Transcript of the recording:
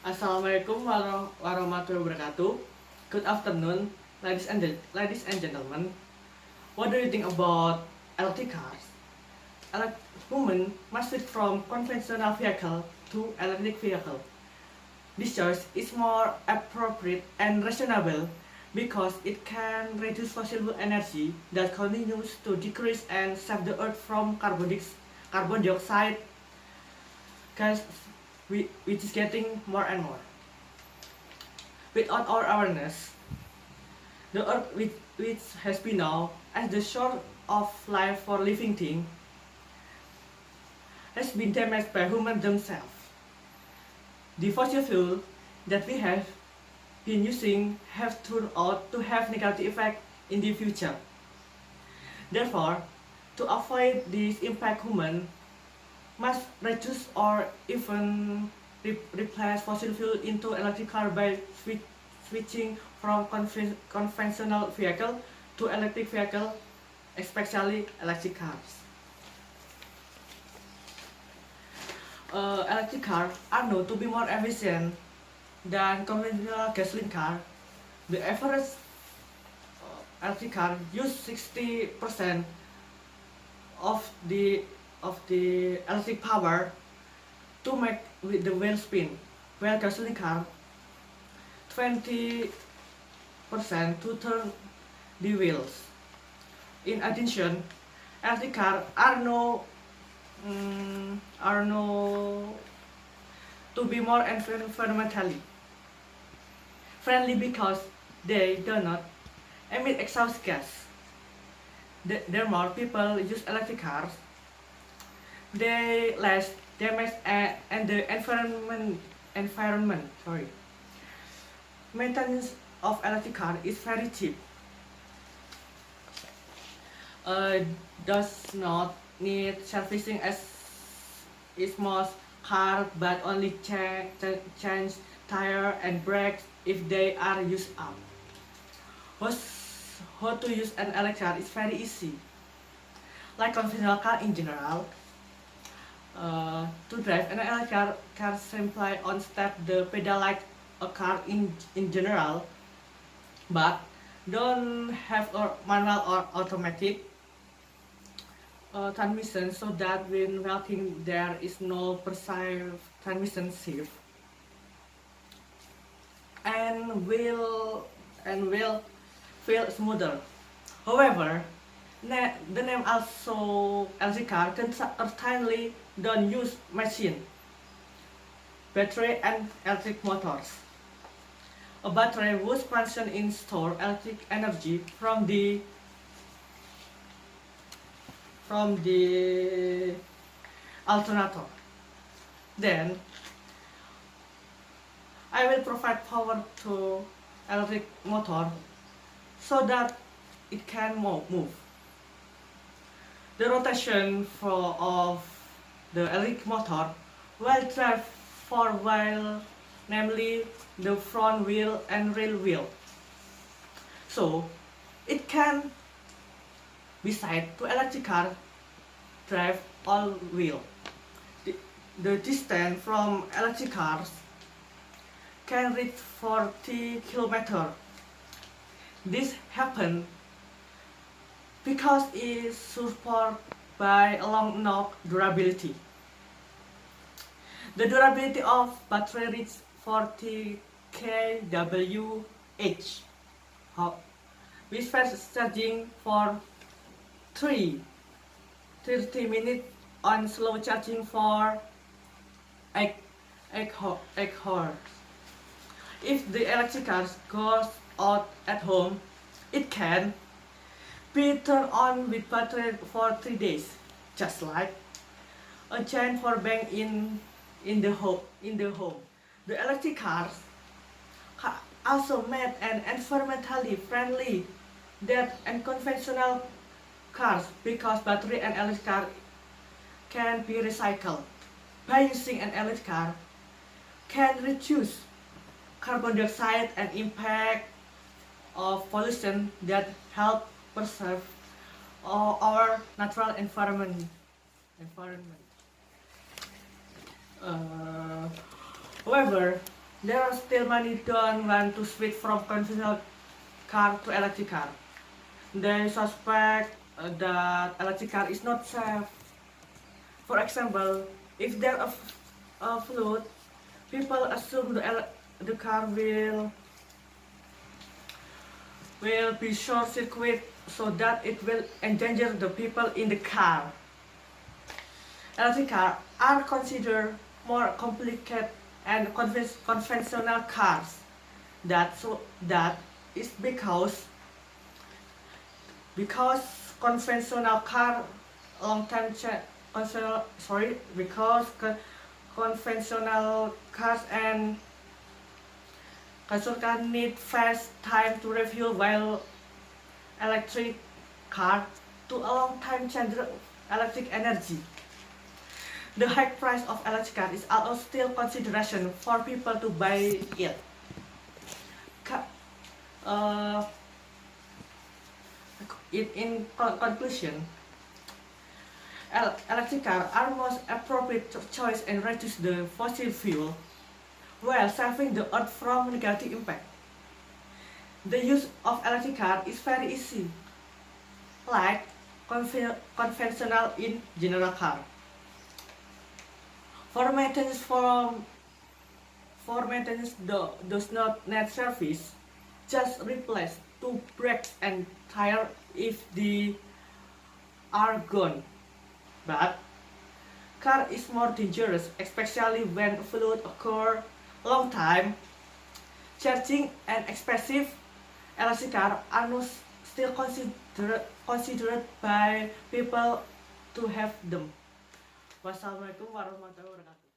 Assalamualaikum warahmatullahi wabarakatuh. Good afternoon, ladies and gentlemen. What do you think about electric cars? Women must switch from conventional vehicle to electric vehicle. This choice is more appropriate and reasonable because it can reduce fossil energy that continues to decrease and save the earth from carbon dioxide gas, which is getting more and more. Without our awareness, the earth, which has been known as the source of life for living things, has been damaged by humans themselves. The fossil fuel that we have been using have turned out to have negative effect in the future. Therefore, to avoid this impact, humans must reduce or even replace fossil fuel into electric car by switching from conventional vehicle to electric vehicle, especially electric cars. Electric cars are known to be more efficient than conventional gasoline car. The average electric car use 60% of the electric power to make with the wheel spin, while gasoline car 20% to turn the wheels. In addition, electric cars are known to be more environmentally friendly because they do not emit exhaust gas. Therefore, people use electric cars. They less damage and the environment. Maintenance of electric car is very cheap. Does not need servicing as most car, but only change tire and brakes if they are used up. How to use an electric car is very easy. Like conventional car in general, to drive an electric car simply on step the pedal like a car in general, but don't have a manual or automatic transmission, so that when walking there is no perceived transmission shift and will feel smoother. However, the name also electric car can certainly don't use machine, battery and electric motors. A battery was functioned in store electric energy from the alternator. Then I will provide power to electric motor so that it can move. The rotation of the electric motor will drive four wheels, namely the front wheel and rear wheel. So it can, beside to electric car, drive all wheel. The distance from electric cars can reach 40 km. This happens because it is supported by a long enough durability. The durability of battery reaches 40 kWh, with fast charging for 30 minutes on slow charging for 8 hours. If the electric car goes out at home, it can be turned on with battery for 3 days, just like a giant power bank in the home. The electric cars also made an environmentally friendly than conventional cars because battery and electric car can be recycled. By using an electric car, can reduce carbon dioxide and impact of pollution that help preserve our natural environment. However, There are still many don't want to switch from conventional car to electric car. They suspect that electric car is not safe. For example, if there is a flood, people assume the car will be short circuit so that it will endanger the people in the car. Electric cars are considered more complicated and conventional cars. That is because conventional car long time because conventional cars and conventional need fast time to refuel, while electric car to a long time change electric energy. The high price of electric car is also still consideration for people to buy it. In conclusion, electric cars are most appropriate choice and reduce the fossil fuel while saving the earth from negative impact. The use of electric car is very easy, like conventional in general car. For maintenance, does not need service. Just replace two brakes and tire if they are gone. But car is more dangerous, especially when flood occur long time. Charging and expensive electric car are not still considered by people to have them. Wassalamualaikum warahmatullahi wabarakatuh.